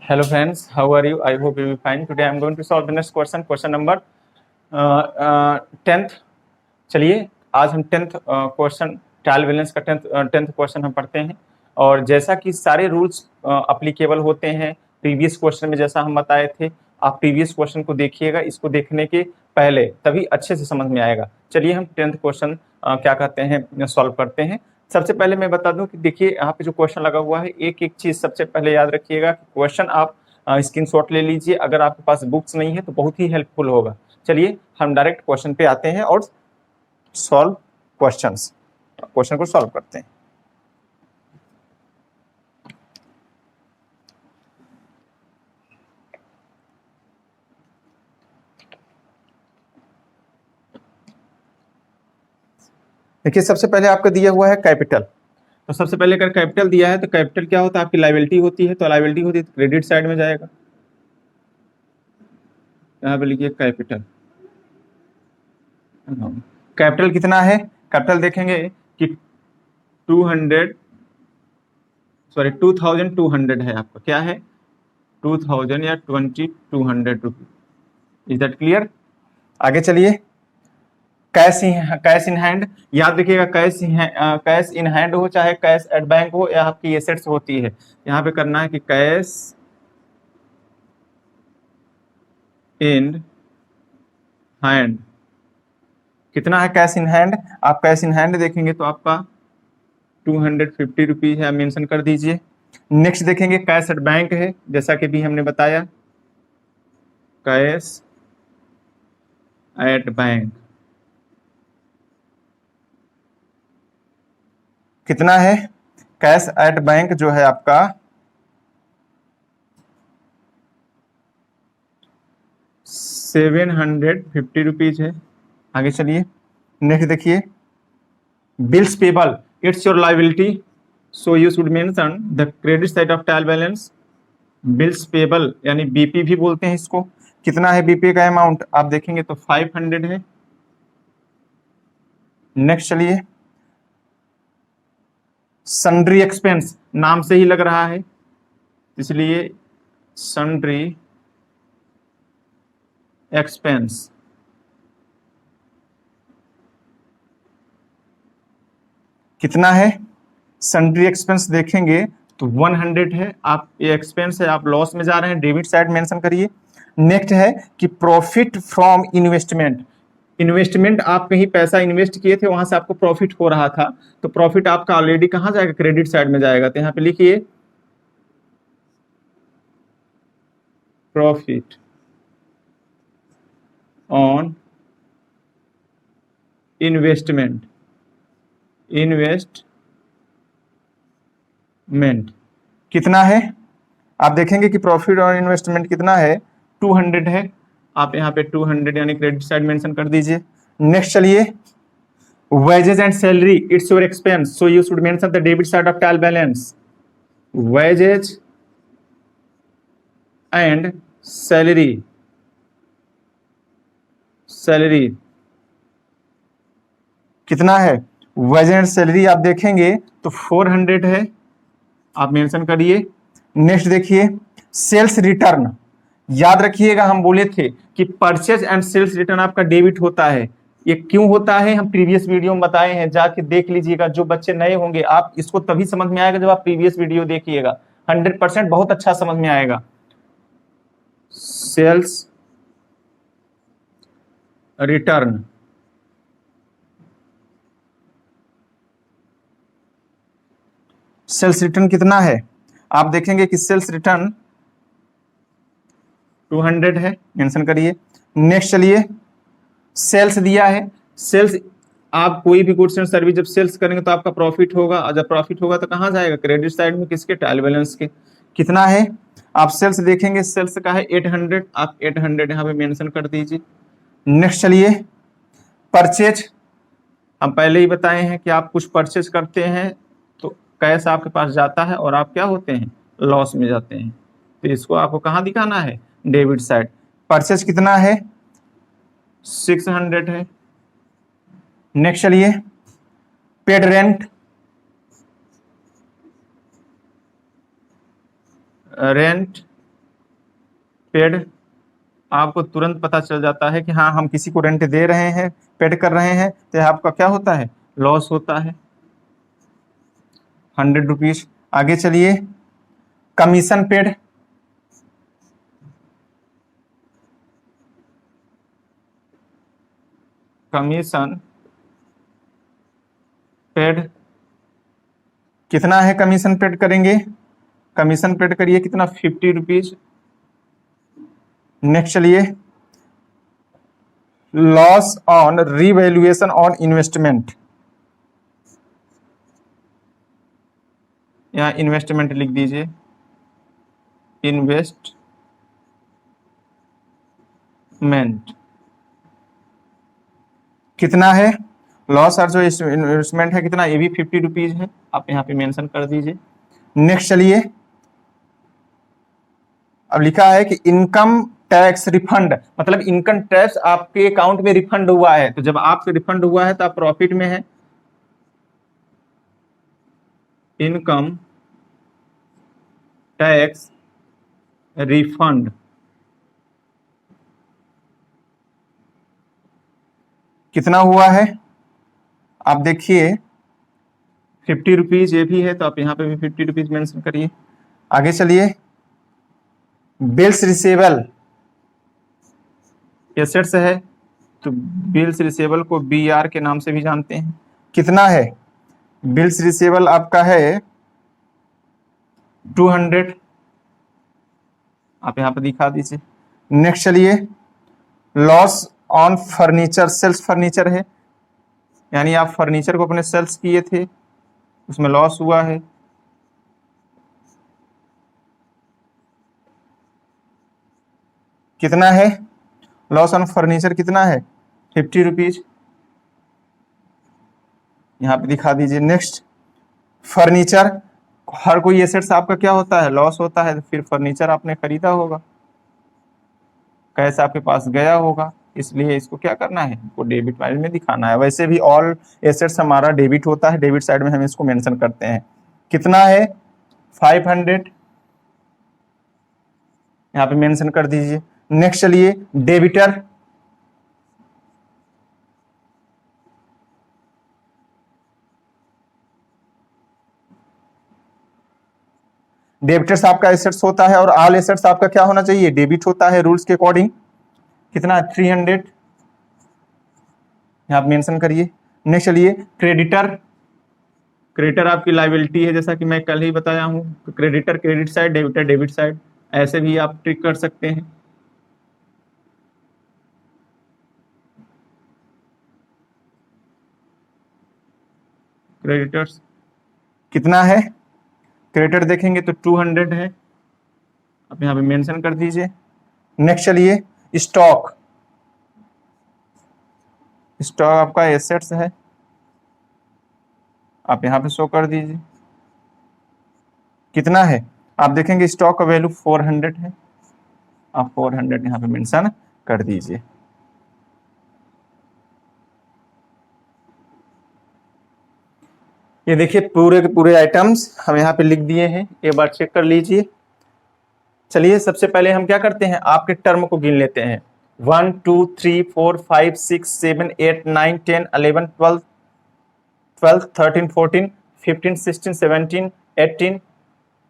Hello friends, how are you? I hope you will be fine. Today I am going to solve the next question, question number 10th. चलिए आज हम 10th question trial balance का 10th question हम पढ़ते हैं। और जैसा कि सारे रूल्स अप्लीकेबल होते हैं प्रीवियस क्वेश्चन में, जैसा हम बताए थे, आप प्रीवियस क्वेश्चन को देखिएगा, इसको देखने के पहले तभी अच्छे से समझ में आएगा। चलिए हम 10th क्वेश्चन क्या कहते हैं सॉल्व करते हैं। सबसे पहले मैं बता दूं कि देखिए यहाँ पे जो क्वेश्चन लगा हुआ है, एक एक चीज सबसे पहले याद रखिएगा कि क्वेश्चन आप स्क्रीनशॉट ले लीजिए। अगर आपके पास बुक्स नहीं है तो बहुत ही हेल्पफुल होगा। चलिए हम डायरेक्ट क्वेश्चन पे आते हैं और सॉल्व क्वेश्चन को सॉल्व करते हैं। देखिए सबसे पहले आपका दिया हुआ है कैपिटल। तो सबसे पहले अगर कैपिटल दिया है तो कैपिटल क्या होता है, आपकी लायबिलिटी होती है। तो लायबिलिटी होती है तो क्रेडिट साइड में जाएगा। यहाँ पे लिखिए कैपिटल। कैपिटल कितना है, कैपिटल देखेंगे कि 2200 है आपका। क्या है, 2000 या 2200 रुपीज। Is that clear? आगे चलिए, कैश इन हैंड याद रखिएगा। कैश इन हैंड हो चाहे कैश एट बैंक हो या आपकी एसेट्स होती है, यहाँ पे करना है कि कैश इन हैंड कितना है। कैश इन हैंड, आप कैश इन हैंड देखेंगे तो आपका 250 रुपीज है, मेंशन कर दीजिए। नेक्स्ट देखेंगे कैश एट बैंक है, जैसा कि भी हमने बताया, कैश एट बैंक कितना है। कैश एट बैंक जो है आपका 750 रुपीज है। आगे चलिए, नेक्स्ट देखिए, bills payable, it's your liability, so you should mention the credit side of trial balance. Bills payable यानी बीपी भी बोलते हैं इसको। कितना है बीपी का अमाउंट, आप देखेंगे तो 500 है। नेक्स्ट चलिए, सन्ड्री एक्सपेंस, नाम से ही लग रहा है इसलिए सन्ड्री एक्सपेंस कितना है। सन्ड्री एक्सपेंस देखेंगे तो 100 है। आप ये एक्सपेंस है, आप लॉस में जा रहे हैं, डेबिट साइड मेंशन करिए। नेक्स्ट है कि प्रॉफिट फ्रॉम इन्वेस्टमेंट, इन्वेस्टमेंट आप कहीं पैसा इन्वेस्ट किए थे, वहां से आपको प्रॉफिट हो रहा था, तो प्रॉफिट आपका ऑलरेडी कहां जाएगा, क्रेडिट साइड में जाएगा। तो यहाँ पे लिखिए प्रॉफिट ऑन इन्वेस्टमेंट कितना है। आप देखेंगे कि प्रॉफिट ऑन इन्वेस्टमेंट कितना है, 200 है। आप यहाँ पे 200 यानी क्रेडिट साइड मेंशन कर दीजिए। नेक्स्ट चलिए, wages and salary, it's your expense, so you should mention the debit side of trial balance. Wages and salary कितना है। वेज एंड सैलरी आप देखेंगे तो 400 है, आप मेंशन करिए। नेक्स्ट देखिए, सेल्स रिटर्न, याद रखिएगा हम बोले थे कि परचेज एंड सेल्स रिटर्न आपका डेबिट होता है। ये क्यों होता है, हम प्रीवियस वीडियो में बताए हैं, जाके देख लीजिएगा। जो बच्चे नए होंगे, आप इसको तभी समझ में आएगा जब आप प्रीवियस वीडियो देखिएगा। 100% बहुत अच्छा समझ में आएगा। सेल्स रिटर्न कितना है, आप देखेंगे कि सेल्स रिटर्न 200 है, मेंशन करिए। नेक्स्ट चलिए, सेल्स दिया है। सेल्स, आप कोई भी गुड्स एंड सर्विस जब सेल्स करेंगे तो आपका प्रॉफिट होगा, और जब प्रॉफिट होगा तो कहां जाएगा, क्रेडिट साइड में। किसके, ट्रायल बैलेंस के। कितना है, आप सेल्स देखेंगे, सेल्स का है 800, आप 800 यहाँ पे मेंशन कर दीजिए। नेक्स्ट चलिए, परचेज, हम पहले ही बताए हैं कि आप कुछ परचेज करते हैं तो कैश आपके पास जाता है और आप क्या होते हैं, लॉस में जाते हैं। तो इसको आपको कहाँ दिखाना है, डेबिट साइड। परचेज कितना है, 600 है। नेक्स्ट चलिए, पेड रेंट, रेंट पेड, आपको तुरंत पता चल जाता है कि हाँ हम किसी को रेंट दे रहे हैं, पेड कर रहे हैं, तो आपका क्या होता है, लॉस होता है, 100 रुपीज। आगे चलिए, कमीशन पेड, कमीशन पेड कितना है, कमीशन पेड करेंगे, कमीशन पेड करिए कितना, 50 रुपीज। नेक्स्ट चलिए, loss on revaluation on investment, यहाँ इन्वेस्टमेंट लिख दीजिए, इन्वेस्टमेंट कितना है, लॉस और जो इन्वेस्टमेंट है कितना, ये भी 50 रुपीज है, आप यहाँ पे मेंशन कर दीजिए। नेक्स्ट चलिए, अब लिखा है कि इनकम टैक्स रिफंड, मतलब इनकम टैक्स आपके अकाउंट में रिफंड हुआ है, तो जब आपके रिफंड हुआ है तो आप प्रॉफिट में है, इनकम टैक्स रिफंड कितना हुआ है, आप देखिए 50 रुपीज ये भी है, तो आप यहाँ पे भी 50 रुपीज मेंशन करिए। आगे चलिए, बिल्स रिसेबल एसेट्स है, तो बिल्स रिसेबल को BR के नाम से भी जानते हैं, कितना है, बिल्स रिसेबल आपका है 200, आप यहाँ पे दिखा दीजिए। नेक्स्ट चलिए, loss on furniture, sales furniture है, यानी आप फर्नीचर को अपने सेल्स किए थे, उसमें लॉस हुआ है, कितना है, लॉस ऑन फर्नीचर कितना है, 50 रुपीज, यहाँ पे दिखा दीजिए। नेक्स्ट, फर्नीचर, हर कोई एसेट्स आपका क्या होता है, लॉस होता है, तो फिर फर्नीचर आपने खरीदा होगा, कैश आपके पास गया होगा, इसलिए इसको क्या करना है, आपको डेबिट साइड में दिखाना है। वैसे भी ऑल एसेट्स हमारा डेबिट होता है, डेबिट साइड में हम इसको मेंशन करते हैं। कितना है, 500, यहाँ पे मेंशन कर दीजिए। नेक्स्ट चलिए, डेबिटर, डेबिटर्स आपका एसेट्स होता है, और ऑल एसेट्स आपका क्या होना चाहिए, डेबिट होता है रूल्स के अकॉर्डिंग, कितना, 300, यहाँ पे मेंशन करिए। नेक्स्ट चलिए, क्रेडिटर, क्रेडिटर आपकी लाइबिलिटी है, जैसा कि मैं कल ही बताया हूं, creditor credit side, debtor debit side, ऐसे भी आप ट्रिक कर सकते हैं। क्रेडिटर्स कितना है, क्रेडिटर देखेंगे तो 200 है, आप यहाँ पे मेंशन कर दीजिए। नेक्स्ट चलिए, स्टॉक, स्टॉक आपका एसेट्स है, आप यहाँ पे शो कर दीजिए, कितना है, आप देखेंगे स्टॉक का वैल्यू 400 है, आप 400 यहाँ पे मेंशन कर दीजिए। ये देखिए पूरे के पूरे आइटम्स हम यहाँ पे लिख दिए हैं, एक बार चेक कर लीजिए। चलिए सबसे पहले हम क्या करते हैं, आपके टर्म को गिन लेते हैं, 1 2 3 4 5 6 7 8 9 10 11 12 12 13 14 15 16 17 18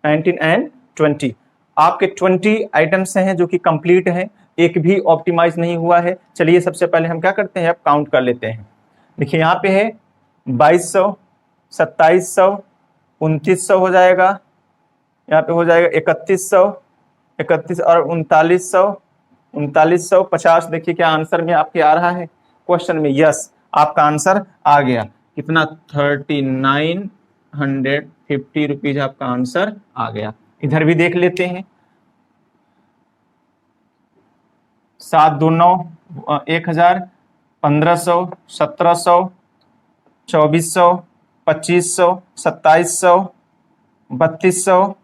19 एंड 20। आपके 20 आइटम्स हैं जो कि कंप्लीट हैं, एक भी ऑप्टिमाइज नहीं हुआ है। चलिए सबसे पहले हम क्या करते हैं, अब काउंट कर लेते हैं। देखिए यहाँ पे है 2200, 2700, 2900 हो जाएगा, यहाँ पे हो जाएगा 3100, 31 और 3900, 3950। देखिए क्या आंसर में आपके आ रहा है क्वेश्चन में, यस आपका आंसर आ गया, कितना, 3950 रुपीज आपका आंसर आ गया। इधर भी देख लेते हैं, 7 2 9 1000, 1500, 1700, 2400, 2500, 2700, 3200,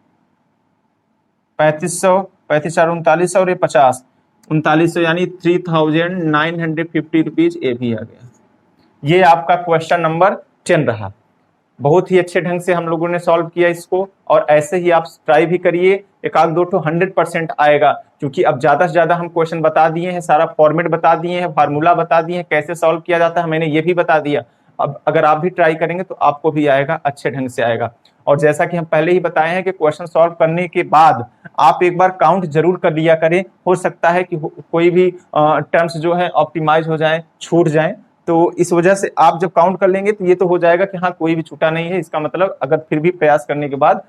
3500, 35 और 3900 और ये 50, 3900 यानी 3950 रुपीज ये भी आ गया। ये आपका क्वेश्चन नंबर 10 रहा। बहुत ही अच्छे ढंग से हम लोगों ने सॉल्व किया इसको, और ऐसे ही आप ट्राई भी करिए, एक आध दो तो 100% आएगा, क्योंकि अब ज्यादा से ज्यादा हम क्वेश्चन बता दिए हैं, सारा फॉर्मेट बता दिए हैं, फार्मूला बता दिए हैं, कैसे सॉल्व किया जाता है मैंने ये भी बता दिया। अब अगर आप भी ट्राई करेंगे तो आपको भी आएगा, अच्छे ढंग से आएगा। और जैसा कि हम पहले ही बताए हैं कि क्वेश्चन सॉल्व करने के बाद आप एक बार काउंट जरूर कर लिया करें, हो सकता है कि कोई भी टर्म्स जो है ऑप्टिमाइज हो जाए, छूट जाए, तो इस वजह से आप जब काउंट कर लेंगे तो ये तो हो जाएगा कि हाँ कोई भी छूटा नहीं है। इसका मतलब अगर फिर भी प्रयास करने के बाद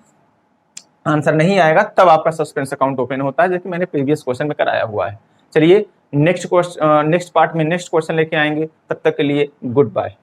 आंसर नहीं आएगा तब आपका सस्पेंस अकाउंट ओपन होता है, जैसे मैंने प्रीवियस क्वेश्चन में कराया हुआ है। चलिए नेक्स्ट पार्ट में नेक्स्ट क्वेश्चन लेके आएंगे, तब तक के लिए गुड बाय।